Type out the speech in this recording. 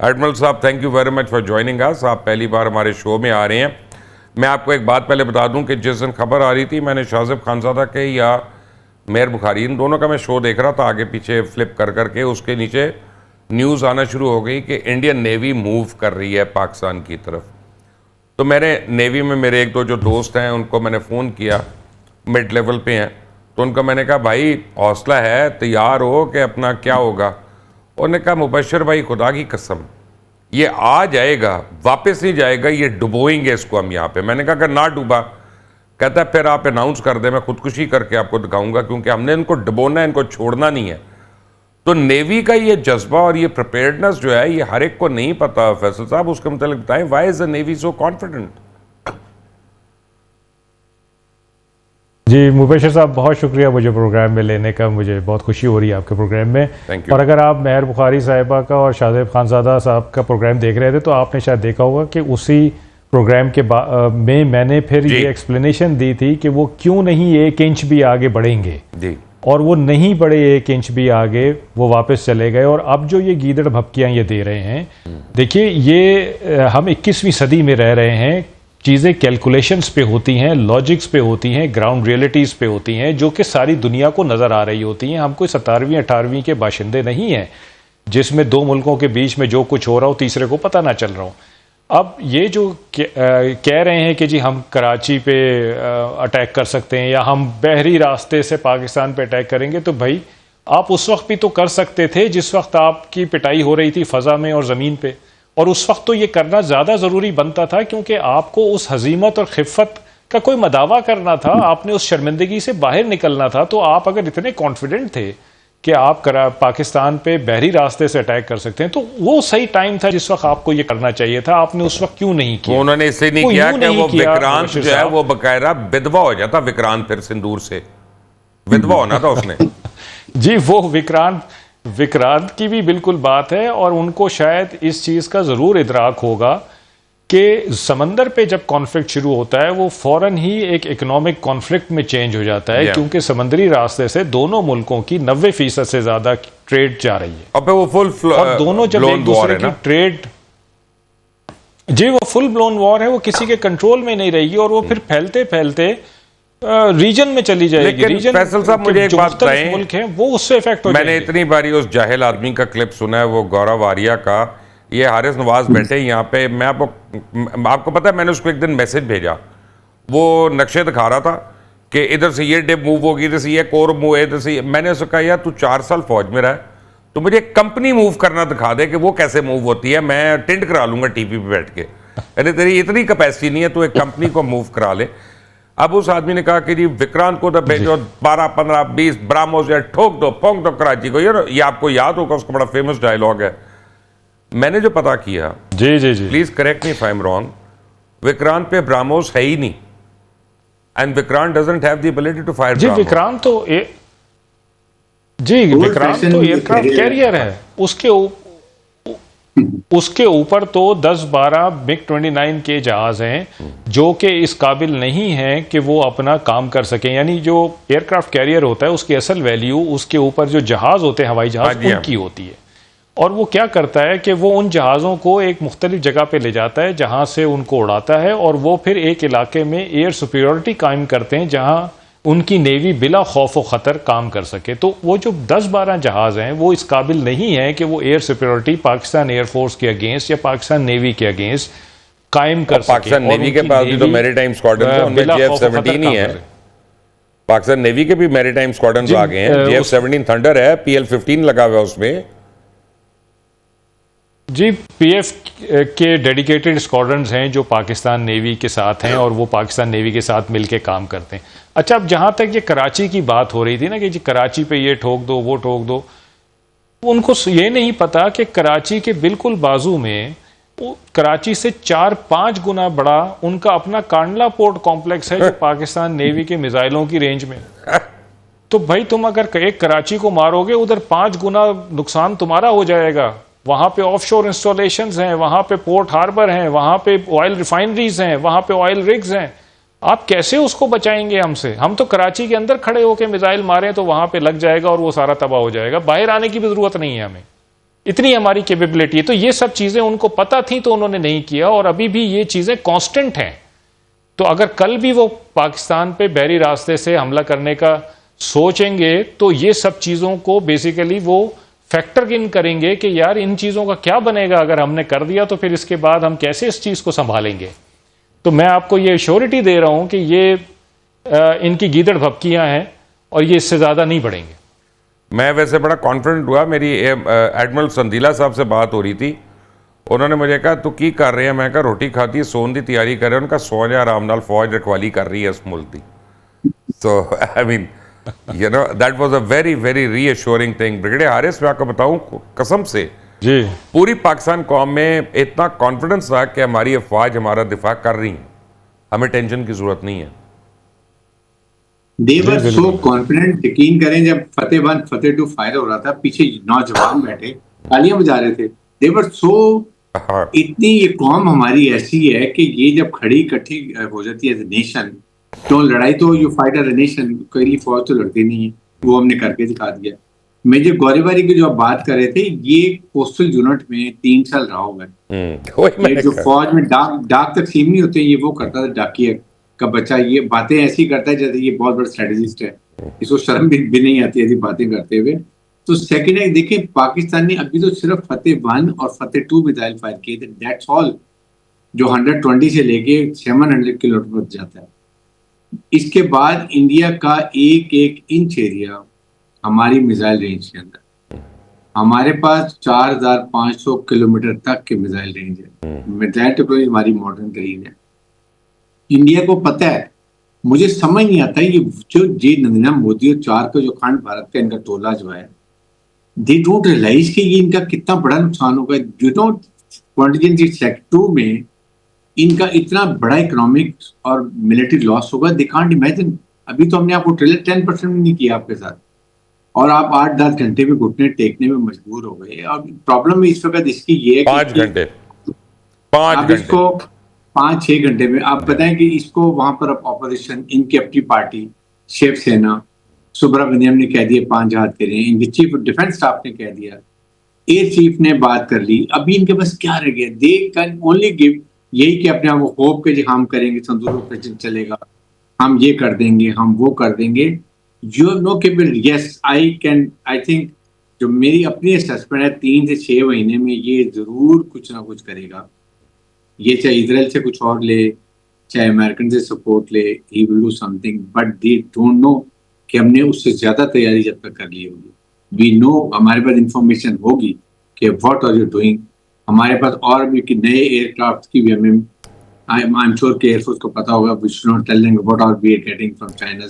Admiral साहब, thank you very much for joining us. आप पहली बार हमारे शो में आ रहे हैं। मैं आपको एक बात पहले बता दूं कि जिस दिन खबर आ रही थी, मैंने शाहज़ेब खानज़ादा के या मेहर बुखारी, इन दोनों का मैं शो देख रहा था आगे पीछे फ्लिप कर करके। उसके नीचे न्यूज़ आना शुरू हो गई कि इंडियन नेवी मूव कर रही है पाकिस्तान की तरफ। तो मैंने नेवी में मेरे एक दो जो दोस्त हैं उनको मैंने फ़ोन किया, मिड लेवल पे हैं, तो उनका मैंने कहा भाई हौसला है, तैयार हो कि अपना क्या होगा। उन्होंने कहा मुबशर भाई खुदा की कसम ये आ जाएगा, वापस नहीं जाएगा, ये डुबोएंगे इसको हम यहाँ पे। मैंने कहा अगर ना डूबा, कहता है फिर आप अनाउंस कर दें, मैं खुदकुशी करके आपको दिखाऊंगा, क्योंकि हमने इनको डुबोना है, इनको छोड़ना नहीं है। तो नेवी का ये जज्बा और ये प्रिपेयर्डनेस जो है, ये हर एक को नहीं पता। फैसल साहब उसके मतलब बताएं, why is the navy so confident? जी मुबशर साहब, बहुत शुक्रिया मुझे प्रोग्राम में लेने का। मुझे बहुत खुशी हो रही है आपके प्रोग्राम में। और अगर आप मेहर बुखारी साहिबा का और शाहज़ेब खानज़ादा साहब का प्रोग्राम देख रहे थे तो आपने शायद देखा होगा कि उसी प्रोग्राम के में मैंने फिर ये एक्सप्लेनेशन दी थी कि वो क्यों नहीं 1 इंच भी आगे बढ़ेंगे जी। और वो नहीं बढ़े 1 इंच भी आगे, वो वापस चले गए। और अब जो ये गीदड़ भपकियाँ ये दे रहे हैं, देखिए ये हम 21वीं सदी में रह रहे हैं। चीज़ें कैलकुलेशंस पे होती हैं, लॉजिक्स पे होती हैं, ग्राउंड रियलिटीज़ पे होती हैं, जो कि सारी दुनिया को नज़र आ रही होती हैं। हम कोई 17वीं 18वीं के बाशिंदे नहीं हैं जिसमें दो मुल्कों के बीच में जो कुछ हो रहा हो तीसरे को पता ना चल रहा हो। अब ये जो कह रहे हैं कि जी हम कराची पे अटैक कर सकते हैं या हम बहरी रास्ते से पाकिस्तान पे अटैक करेंगे, तो भाई आप उस वक्त भी तो कर सकते थे जिस वक्त आपकी पिटाई हो रही थी फ़ज़ा में और ज़मीन पे। और उस वक्त तो ये करना ज़्यादा ज़रूरी बनता था, क्योंकि आपको उस हजीमत और खिफ़त का कोई मदावा करना था, आपने उस शर्मिंदगी से बाहर निकलना था। तो आप अगर इतने कॉन्फिडेंट थे कि आप पाकिस्तान पे बहरी रास्ते से अटैक कर सकते हैं, तो वो सही टाइम था जिस वक्त आपको ये करना चाहिए था। आपने उस वक्त क्यों नहीं किया? उन्होंने इसलिए नहीं किया कि वो विक्रांत जो है वो बकायदा विधवा हो जाता। विक्रांत फिर सिंदूर से विधवा होना था उसने। जी वो विक्रांत की भी बिल्कुल बात है। और उनको शायद इस चीज़ का ज़रूर इदराक होगा कि समंदर पे जब कॉन्फ्लिक्ट शुरू होता है वो फौरन ही एक इकोनॉमिक कॉन्फ्लिक्ट में चेंज हो जाता है, क्योंकि समुद्री रास्ते से दोनों मुल्कों की 90% से ज़्यादा ट्रेड जा रही है। अब वो और दोनों जब एक दूसरे की ट्रेड, जी वो फुल ब्लोन वॉर है, वो किसी के कंट्रोल में नहीं रहेगी और वो फिर फैलते फैलते रीजन में चली जाएगी। लेकिन फैसल साहब मुझे एक बात बताएं, मुल्क हैं वो उससे इफेक्ट हो मैंने इतनी बारी उस जाहिल आदमी का क्लिप सुना है, वो गौरव आर्या का। ये हारिस नवाज बैठे यहाँ पे, मैं आपको पता है मैंने उसको एक दिन मैसेज भेजा, वो नक्शे दिखा रहा था कि इधर से ये डिप मूव होगी, इधर से ये कोर मूव है, इधर से। मैंने उसको कहा यार तू 4 साल फौज में रहा है, तो मुझे कंपनी मूव करना दिखा दे कि वो कैसे मूव होती है, मैं टेंट करा लूंगा टीवी पे बैठ के। अरे तेरी इतनी कैपेसिटी नहीं है, तो एक कंपनी को मूव करा ले। अब उस आदमी ने कहा कि जी विक्रांत को तो भेजो 12 15 20 ब्राह्मोस या ठोक दो फोंक दो कराची को। ये आपको याद होगा, उसका बड़ा फेमस डायलॉग है। मैंने जो पता किया, जी जी जी, please correct me if I am wrong, Vikrant पे ब्राह्मोस है ही नहीं, and Vikrant doesn't have the ability to fire. जी विक्रांत तो एयरक्राफ्ट कैरियर है, उसके ऊपर तो 10-12 MiG-29 के जहाज हैं जो कि इस काबिल नहीं हैं कि वो अपना काम कर सकें। यानी जो एयरक्राफ्ट कैरियर होता है उसकी असल वैल्यू उसके ऊपर जो जहाज होते हैं, हवाई जहाज, उनकी होती है। और वो क्या करता है कि वो उन जहाज़ों को एक मुख्तलिफ जगह पे ले जाता है जहाँ से उनको उड़ाता है, और वो फिर एक इलाके में एयर सुपीरियरिटी कायम करते हैं जहाँ उनकी नेवी बिला खौफ व ख़तर काम कर सके। तो वो जो 10-12 जहाज़ हैं वो इस काबिल नहीं है कि वो एयर सुपीरियरिटी पाकिस्तान एयरफोर्स के अगेंस्ट या पाकिस्तान नेवी के अगेंस्ट कायम कर सके। पाकिस्तान नेवी के पास भी तो मैरीटाइम स्क्वाड्रन है, उनमें JF-17 ही है। पाकिस्तान नेवी के भी मैरीटाइम स्क्वाड्रन आ गए हैं, JF-17 थंडर है, PL-15 लगा हुआ है उसमें। जी PF के डेडिकेटेड स्क्वाड्रन्स हैं जो पाकिस्तान नेवी के साथ हैं और वो पाकिस्तान नेवी के साथ मिलके काम करते हैं। अच्छा, अब जहाँ तक ये कराची की बात हो रही थी ना कि जी कराची पे ये ठोक दो वो ठोक दो, उनको ये नहीं पता कि कराची के बिल्कुल बाजू में कराची से 4-5 गुना बड़ा उनका अपना कांडला पोर्ट कॉम्प्लेक्स है जो पाकिस्तान नेवी के मिसाइलों की रेंज में। तो भाई तुम अगर एक कराची को मारोगे उधर 5 गुना नुकसान तुम्हारा हो जाएगा। वहां पे ऑफशोर इंस्टॉलेशंस हैं, वहां पे पोर्ट हार्बर हैं, वहां पे ऑयल रिफाइनरीज हैं, वहां पे ऑयल रिग्स हैं। आप कैसे उसको बचाएंगे हमसे? हम तो कराची के अंदर खड़े होकर मिसाइल मारें तो वहां पे लग जाएगा और वो सारा तबाह हो जाएगा। बाहर आने की भी जरूरत नहीं है हमें। इतनी हमारी कैपेबिलिटी है। तो ये सब चीजें उनको पता थी तो उन्होंने नहीं किया, और अभी भी ये चीजें कांस्टेंट हैं। तो अगर कल भी वो पाकिस्तान पे बहरी रास्ते से हमला करने का सोचेंगे तो ये सब चीजों को बेसिकली वो फैक्टर इन करेंगे कि यार इन चीजों का क्या बनेगा अगर हमने कर दिया, तो फिर इसके बाद हम कैसे इस चीज को संभालेंगे। तो मैं आपको ये श्योरिटी दे रहा हूं कि ये इनकी गीदड़ भपकियां हैं और ये इससे ज्यादा नहीं बढ़ेंगे। मैं वैसे बड़ा कॉन्फिडेंट हुआ, मेरी एडमिरल संदीला साहब से बात हो रही थी, उन्होंने मुझे कहा तू की कर रहे हैं, मैं कहा रोटी खाती सोन की तैयारी कर रहे हैं, उनका सो जा आराम नाल फौज रखवाली कर रही है इस मुल्क की। So I mean you know that was a very very reassuring thing. Brigadier Haris, मैं आपको बताऊं कसम से जी, पूरी पाकिस्तान कौम में इतना कॉन्फिडेंस था कि हमारी अफवाज हमारा दिफा कर रही हैं, हमें टेंशन की जरूरत नहीं है। दे वर सो कॉन्फिडेंट, यकीन करें जब फतेह 1 फतेह 2 फायर हो रहा था, पीछे नौजवान बैठे तालियां बजा रहे थे। दे वर सो, हाँ, इतनी ये कौम हमारी ऐसी है कि ये जब खड़ी इकट्ठी हो जाती है एज ए नेशन, तो लड़ाई तो you fight as a nation, कई फौज तो लड़ती नहीं है, वो हमने करके दिखा दिया। मेजर गोरेबारी की जो आप बात कर रहे थे, ये कोस्टल यूनिट में 3 साल रहा हुआ है। वही ये मैंने जो कहा। फौज में डाक तकसीमी होते हैं, ये वो करता था, डाकिया का बच्चा। ये बातें ऐसी करता है जैसे ये बहुत बड़ा स्ट्रेटेजिस्ट है, इसको शर्म भी नहीं आती ऐसी बातें करते हुए। तो सेकंड है, देखिए पाकिस्तान ने अभी तो सिर्फ फतेह 1 और फतेह 2 मिसाइल फायर किए थे, दैट्स ऑल, जो 120 से लेके 700 किलोमीटर तक जाता है। इसके बाद इंडिया का एक एक इंच एरिया हमारी मिसाइल रेंज के अंदर, हमारे पास 4500 किलोमीटर तक के मिसाइल रेंज है। मिसाइल टेक्नोलॉजी हमारी मॉडर्न तरीन है, इंडिया को पता है। मुझे समझ नहीं आता ये जो जे नरेंद्र मोदी और 4 का जो अखंड भारत का इनका टोला जो है, दे डोंट रियलाइज कि ये इनका कितना बड़ा नुकसान होगा। यू नो कॉन्टिजेंसी सेक्टर 2 में इनका इतना बड़ा इकोनॉमिक और मिलिट्री लॉस होगा, दे कांट इमेजिन। अभी तो हमने आपको ट्रेलर 10% नहीं किया आपके साथ, और आप 8-10 घंटे में घुटने टेकने में मजबूर हो गए। और प्रॉब्लम इस वक्त इसकी ये है 5 घंटे 5 आप घंटे इसको 5-6 घंटे में आप बताएं कि इसको वहां पर ऑपोजिशन, इनकी अपनी पार्टी शिवसेना, सुब्रमण्यम ने कह दिया 5 जहाज के लिए, इनके चीफ ऑफ डिफेंस स्टाफ ने कह दिया, एयर चीफ ने बात कर ली। अभी इनके पास क्या रह गया? दे कैन ओनली गिव यही कि अपने आप को होप के जी हम करेंगे, तंदूर ऑपरेशन चलेगा, हम ये कर देंगे, हम वो कर देंगे। You have no capability. Yes, I think जो मेरी अपनी असेसमेंट है, 3 से 6 महीने में ये जरूर कुछ ना कुछ करेगा। ये चाहे इजराइल से कुछ और ले, चाहे अमेरिकन से सपोर्ट ले, he will do something, but they don't know कि हमने उससे ज्यादा तैयारी जब तक कर ली होगी। वी नो, हमारे पास इंफॉर्मेशन होगी कि व्हाट आर यू डूइंग। हमारे पास और भी कि नए एयरक्राफ्ट की भी हमें, आई एम श्योर कि एयरफोर्स को पता होगा, we should not tell them what are we are getting from China